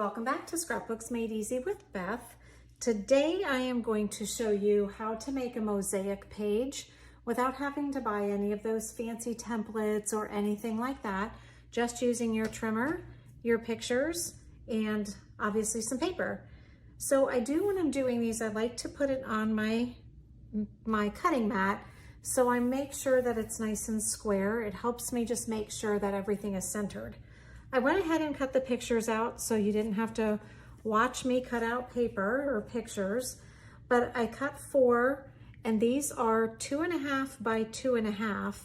Welcome back to Scrapbooks Made Easy with Beth. Today I am going to show you how to make a mosaic page without having to buy any of those fancy templates or anything like that, just using your trimmer, your pictures, and obviously some paper. So I do, when I'm doing these, I like to put it on my cutting mat so I make sure that it's nice and square. It helps me just make sure that everything is centered. I went ahead and cut the pictures out so you didn't have to watch me cut out paper or pictures, but I cut 4, and these are 2.5 by 2.5.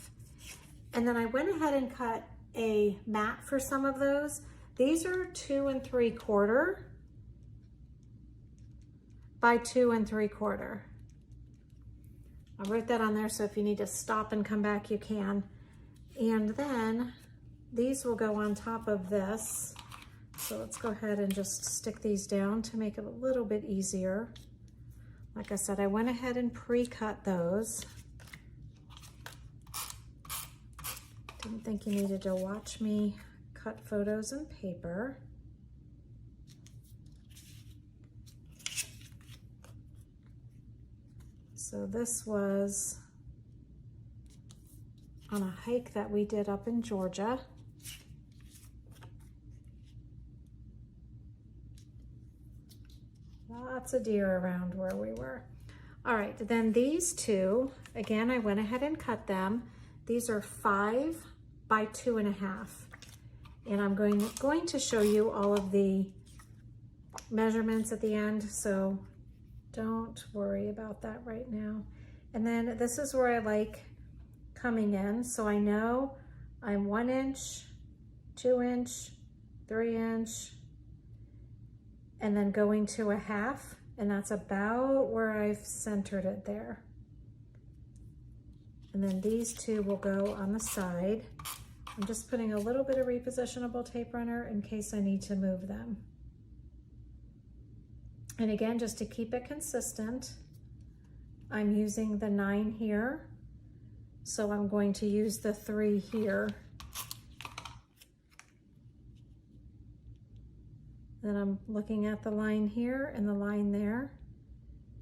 And then I went ahead and cut a mat for some of those. These are 2 3/4 by 2 3/4. I wrote that on there, so if you need to stop and come back, you can. And then these will go on top of this. So let's go ahead and just stick these down to make it a little bit easier. Like I said, I went ahead and pre-cut those. Didn't think you needed to watch me cut photos and paper. So this was on a hike that we did up in Georgia. Lots of deer around where we were. All right, then these two, again, I went ahead and cut them. These are 5 by 2.5. And I'm going to show you all of the measurements at the end, so don't worry about that right now. And then this is where I like coming in. So I know I'm 1 inch, 2 inch, 3 inch, and then going to a 1/2, and that's about where I've centered it there. And then these two will go on the side. I'm just putting a little bit of repositionable tape runner in case I need to move them. And again, just to keep it consistent, I'm using the 9 here. So I'm going to use the 3 here. Then I'm looking at the line here and the line there,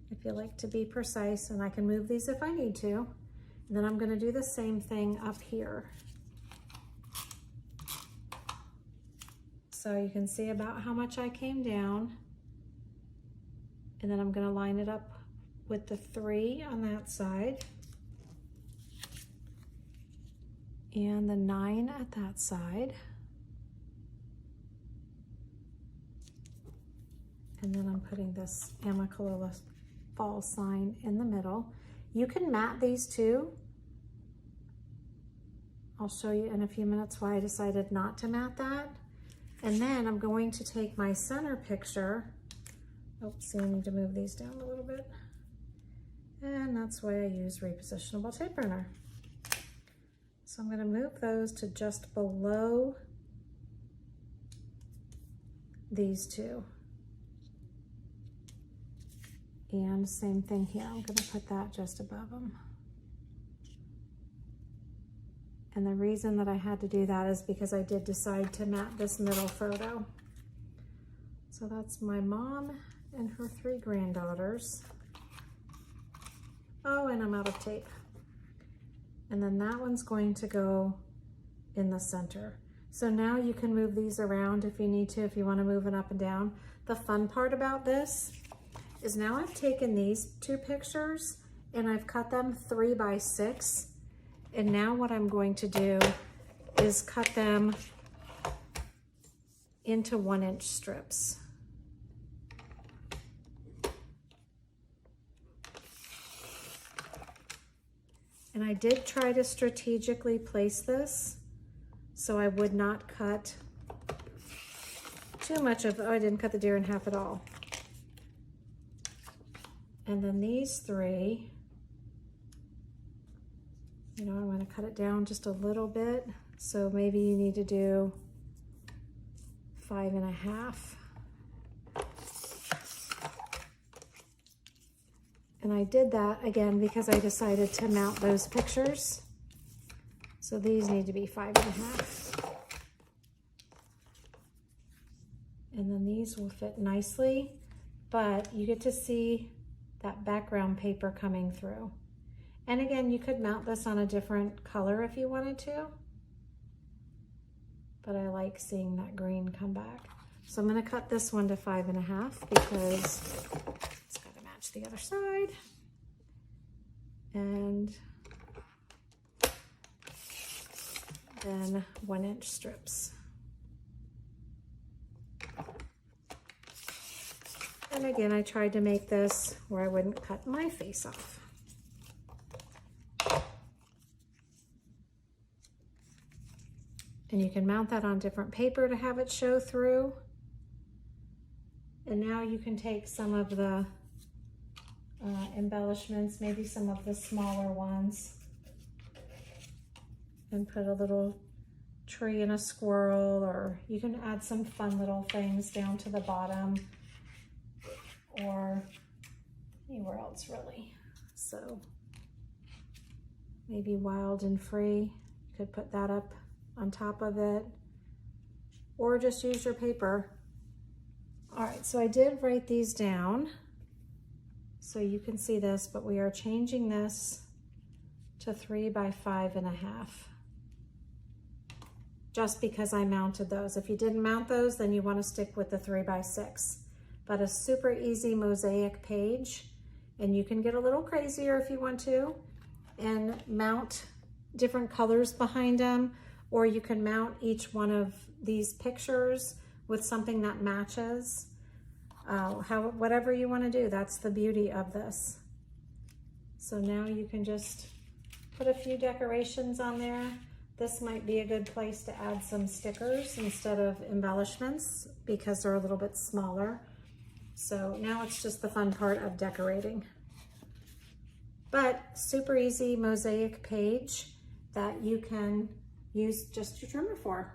if you like to be precise, and I can move these if I need to. And then I'm going to do the same thing up here. So you can see about how much I came down. And then I'm going to line it up with the 3 on that side and the 9 at that side. And then I'm putting this Amicalola fall sign in the middle. You can mat these too. I'll show you in a few minutes why I decided not to mat that. And then I'm going to take my center picture. Oops, see, I need to move these down a little bit. And that's why I use repositionable tape runner. So I'm going to move those to just below these two. And same thing here, I'm going to put that just above them. And the reason that I had to do that is because I did decide to mat this middle photo. So that's my mom and her 3 granddaughters. Oh, and I'm out of tape. And then that one's going to go in the center. So now you can move these around if you need to, if you want to move it up and down. The fun part about this is now I've taken these 2 pictures and I've cut them 3 by 6. And now what I'm going to do is cut them into 1-inch strips. And I did try to strategically place this so I would not cut too much of, oh, I didn't cut the deer in half at all. And then these 3, you know, I'm going to cut it down just a little bit. So maybe you need to do 5.5. And I did that again because I decided to mount those pictures. So these need to be 5.5. And then these these will fit nicely, but you get to see that background paper coming through. And again, you could mount this on a different color if you wanted to, but I like seeing that green come back. So I'm gonna cut this one to 5.5 because it's gotta match the other side. And then 1-inch strips. And again, I tried to make this where I wouldn't cut my face off. And you can mount that on different paper to have it show through. And now you can take some of the embellishments, maybe some of the smaller ones, and put a little tree and a squirrel, or you can add some fun little things down to the bottom or anywhere else really. So maybe wild and free, you could put that up on top of it, or just use your paper. All right, so I did write these down so you can see this, but we are changing this to 3 by 5.5, just because I mounted those. If you didn't mount those, then you want to stick with the 3 by 6. But a super easy mosaic page, and you can get a little crazier if you want to, and mount different colors behind them, or you can mount each one of these pictures with something that matches. Whatever you want to do, that's the beauty of this. So now you can just put a few decorations on there. This might be a good place to add some stickers instead of embellishments because they're a little bit smaller. So now it's just the fun part of decorating. But super easy mosaic page that you can use just your trimmer for.